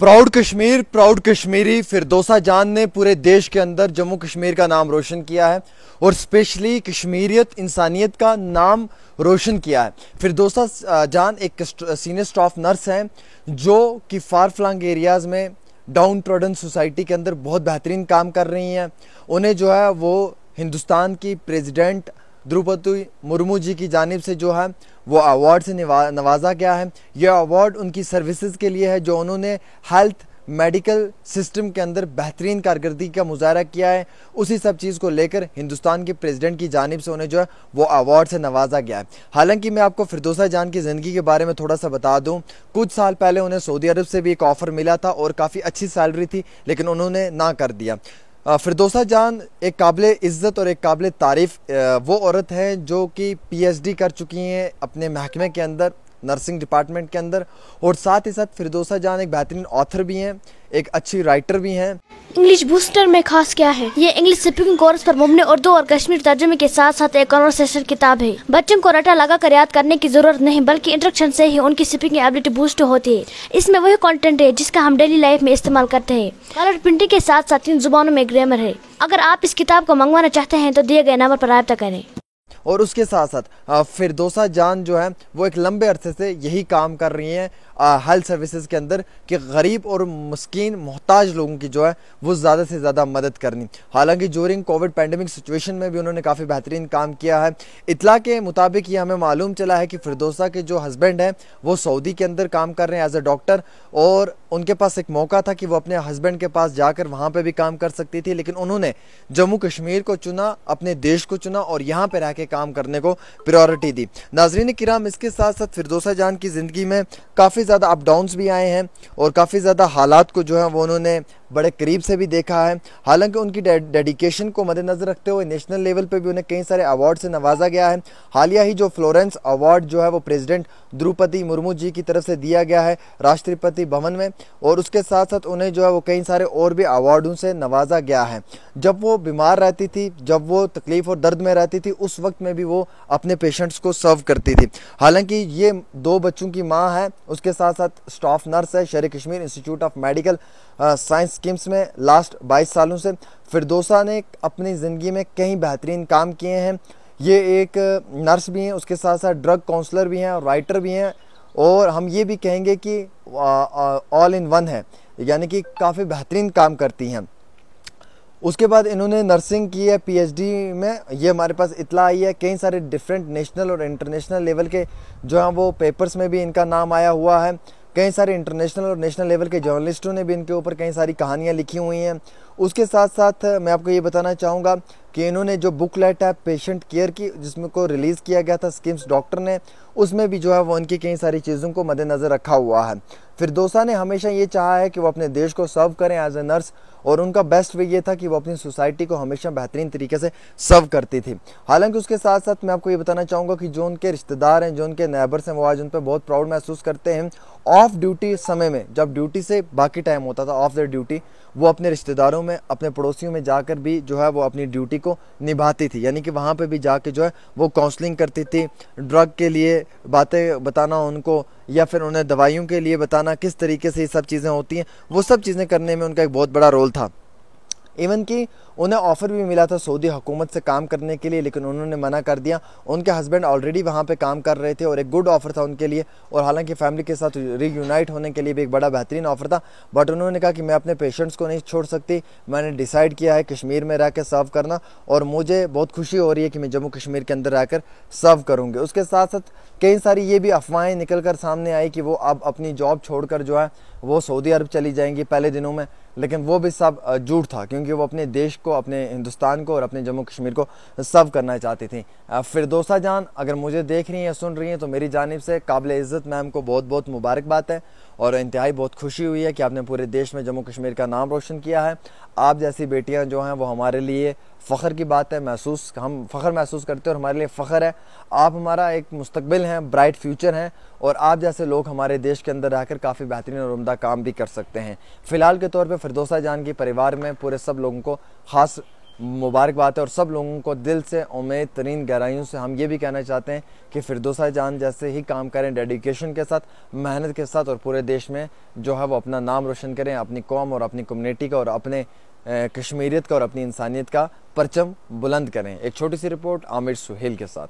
Proud Kashmiri फिरदौसा जान ने पूरे देश के अंदर जम्मू कश्मीर का नाम रोशन किया है और स्पेशली कश्मीरियत इंसानियत का नाम रोशन किया है। फिरदौसा जान एक सीनियर स्टाफ नर्स हैं जो कि फार फ्लंग एरियाज़ में डाउन ट्रोडन सोसाइटी के अंदर बहुत बेहतरीन काम कर रही हैं। उन्हें जो है वो हिंदुस्तान की प्रेसिडेंट द्रौपदी मुर्मू जी की जानिब से जो है वो अवार्ड से नवाजा गया है। यह अवार्ड उनकी सर्विसेज के लिए है जो उन्होंने हेल्थ मेडिकल सिस्टम के अंदर बेहतरीन कारकर्दगी का मुजाहरा किया है। उसी सब चीज़ को लेकर हिंदुस्तान के प्रेसिडेंट की जानिब से उन्हें जो है वो अवार्ड से नवाजा गया है। हालांकि मैं आपको फिरदौसा जान की ज़िंदगी के बारे में थोड़ा सा बता दूं, कुछ साल पहले उन्हें सऊदी अरब से भी एक ऑफ़र मिला था और काफ़ी अच्छी सैलरी थी, लेकिन उन्होंने ना कर दिया। फिरदौसा जान एक काबिल इज़्ज़त और एक काबिल तारीफ़ वो औरत है जो कि PhD कर चुकी हैं अपने महकमे के अंदर, नर्सिंग डिपार्टमेंट के अंदर, और साथ ही साथ फिरदौसा जान एक बेहतरीन ऑथर भी हैं, एक अच्छी राइटर भी हैं। इंग्लिश बूस्टर में खास क्या है? ये इंग्लिश स्पीकिंग कोर्स पर मुबनी उर्दू और कश्मीर तर्जुमे के साथ साथ एक कन्वर्सेशन किताब है। बच्चों को रटा लगा कर याद करने की जरूरत नहीं, बल्कि इंस्ट्रक्शन से ही उनकी स्पीकिंग एबिलिटी बूस्ट होती है। इसमें वही कंटेंट है जिसका हम डेली लाइफ में इस्तेमाल करते हैं। कलर प्रिंटिंग के साथ साथ 3 जुबानों में ग्रामर है। अगर आप इस किताब को मंगवाना चाहते हैं तो दिए गए नंबर पर राब्ता करें। और उसके साथ साथ फिरदौसा जान जो है वो एक लंबे अरसे से यही काम कर रही हैं हेल्थ सर्विसेज के अंदर कि गरीब और मस्कीन मोहताज लोगों की जो है वो ज़्यादा से ज़्यादा मदद करनी। हालांकि ड्यूरिंग कोविड पैंडमिक सिचुएशन में भी उन्होंने काफ़ी बेहतरीन काम किया है। इतला के मुताबिक ये हमें मालूम चला है कि फिरदौसा के जो हस्बैंड हैं वो सऊदी के अंदर काम कर रहे हैं एज ए डॉक्टर, और उनके पास एक मौका था कि वो अपने हस्बैंड के पास जाकर वहाँ पर भी काम कर सकती थी, लेकिन उन्होंने जम्मू कश्मीर को चुना, अपने देश को चुना और यहाँ पर रह के काम करने को प्रायोरिटी दी। नाज़रीन किराम, इसके साथ साथ फिरदौसा जान की ज़िंदगी में काफ़ी ज़्यादा अप डाउन्स भी आए हैं और काफ़ी ज़्यादा हालात को जो है वो उन्होंने बड़े करीब से भी देखा है। हालांकि उनकी डेडिकेशन को मद्देनज़र रखते हुए नेशनल लेवल पे भी उन्हें कई सारे अवार्ड से नवाजा गया है। हालिया ही जो फ्लोरेंस अवार्ड जो है वो प्रेसिडेंट द्रौपदी मुर्मू जी की तरफ से दिया गया है राष्ट्रपति भवन में, और उसके साथ साथ उन्हें जो है वो कई सारे और भी अवार्डों से नवाजा गया है। जब वो बीमार रहती थी, जब वो तकलीफ़ और दर्द में रहती थी, उस वक्त में भी वो अपने पेशेंट्स को सर्व करती थी। हालांकि ये 2 बच्चों की माँ है, उसके साथ साथ स्टाफ नर्स है शेर Kashmir institute of medical science schemes में लास्ट 22 सालों से। फिरदौसा ने अपनी ज़िंदगी में कई बेहतरीन काम किए हैं। ये एक नर्स भी हैं, उसके साथ साथ ड्रग काउंसलर भी हैं और राइटर भी हैं, और हम ये भी कहेंगे कि ऑल इन वन है, यानी कि काफ़ी बेहतरीन काम करती हैं। उसके बाद इन्होंने नर्सिंग की है PhD में, ये हमारे पास इतला आई है। कई सारे डिफरेंट नेशनल और इंटरनेशनल लेवल के जो हैं वो पेपर्स में भी इनका नाम आया हुआ है। कई सारे इंटरनेशनल और नेशनल लेवल के जर्नलिस्टों ने भी इनके ऊपर कई सारी कहानियाँ लिखी हुई हैं। उसके साथ साथ मैं आपको ये बताना चाहूँगा कि इन्होंने जो बुकलेट है पेशेंट केयर की, जिसमें को रिलीज़ किया गया था स्कीम्स डॉक्टर ने, उसमें भी जो है वो उनकी कई सारी चीज़ों को मद्देनज़र रखा हुआ है। फिरदौसा ने हमेशा ये चाहा है कि वो अपने देश को सर्व करें एज ए नर्स, और उनका बेस्ट वे ये था कि वो अपनी सोसाइटी को हमेशा बेहतरीन तरीके से सर्व करती थी। हालांकि उसके साथ साथ मैं आपको ये बताना चाहूँगा कि जो उनके रिश्तेदार हैं, जो उनके नेबर्स हैं, वो आज उन पर बहुत प्राउड महसूस करते हैं। ऑफ ड्यूटी समय में, जब ड्यूटी से बाकी टाइम होता था ऑफ द ड्यूटी, वो अपने रिश्तेदारों में, अपने पड़ोसियों में जाकर भी जो है वो अपनी ड्यूटी को निभाती थी, यानी कि वहाँ पे भी जाके जो है वो काउंसलिंग करती थी, ड्रग के लिए बातें बताना उनको, या फिर उन्हें दवाइयों के लिए बताना किस तरीके से ये सब चीज़ें होती हैं, वो सब चीज़ें करने में उनका एक बहुत बड़ा रोल था। इवन कि उन्हें ऑफ़र भी मिला था सऊदी हुकूमत से काम करने के लिए, लेकिन उन्होंने मना कर दिया। उनके हस्बैंड ऑलरेडी वहाँ पे काम कर रहे थे और एक गुड ऑफ़र था उनके लिए, और हालांकि फैमिली के साथ रीयूनाइट होने के लिए भी एक बड़ा बेहतरीन ऑफ़र था, बट उन्होंने कहा कि मैं अपने पेशेंट्स को नहीं छोड़ सकती। मैंने डिसाइड किया है कश्मीर में रह कर सर्व करना, और मुझे बहुत खुशी हो रही है कि मैं जम्मू कश्मीर के अंदर रहकर सर्व करूँगी। उसके साथ साथ कई सारी ये भी अफवाहें निकल कर सामने आई कि वो अब अपनी जॉब छोड़कर जो है वो सऊदी अरब चली जाएंगी पहले दिनों में, लेकिन वो भी सब झूठ था, क्योंकि वो अपने देश को, अपने हिंदुस्तान को और अपने जम्मू कश्मीर को सर्व करना चाहती थी। फिरदौसा जान अगर मुझे देख रही हैं या सुन रही हैं तो मेरी जानिब से काबिल इज़्ज़त मैम को बहुत बहुत मुबारकबाद है, और इंतहाई बहुत खुशी हुई है कि आपने पूरे देश में जम्मू कश्मीर का नाम रोशन किया है। आप जैसी बेटियां जो हैं वो हमारे लिए फ़ख्र की बात है, हम फ़ख्र महसूस करते हैं और हमारे लिए फ़ख्र है। आप हमारा एक मुस्तकबिल हैं, ब्राइट फ्यूचर हैं, और आप जैसे लोग हमारे देश के अंदर रहकर काफ़ी बेहतरीन और उम्दा काम भी कर सकते हैं। फ़िलहाल के तौर पे फिरदौसा जान के परिवार में पूरे सब लोगों को ख़ास मुबारकबाद है। और सब लोगों को दिल से उम्मीद तरीन गहराइयों से हम ये भी कहना चाहते हैं कि फिरदौसा जान जैसे ही काम करें, डेडिकेशन के साथ, मेहनत के साथ, और पूरे देश में जो है वो अपना नाम रोशन करें, अपनी कौम और अपनी कम्युनिटी का और अपने कश्मीरियत का और अपनी इंसानियत का परचम बुलंद करें। एक छोटी सी रिपोर्ट आमिर सुहेल के साथ।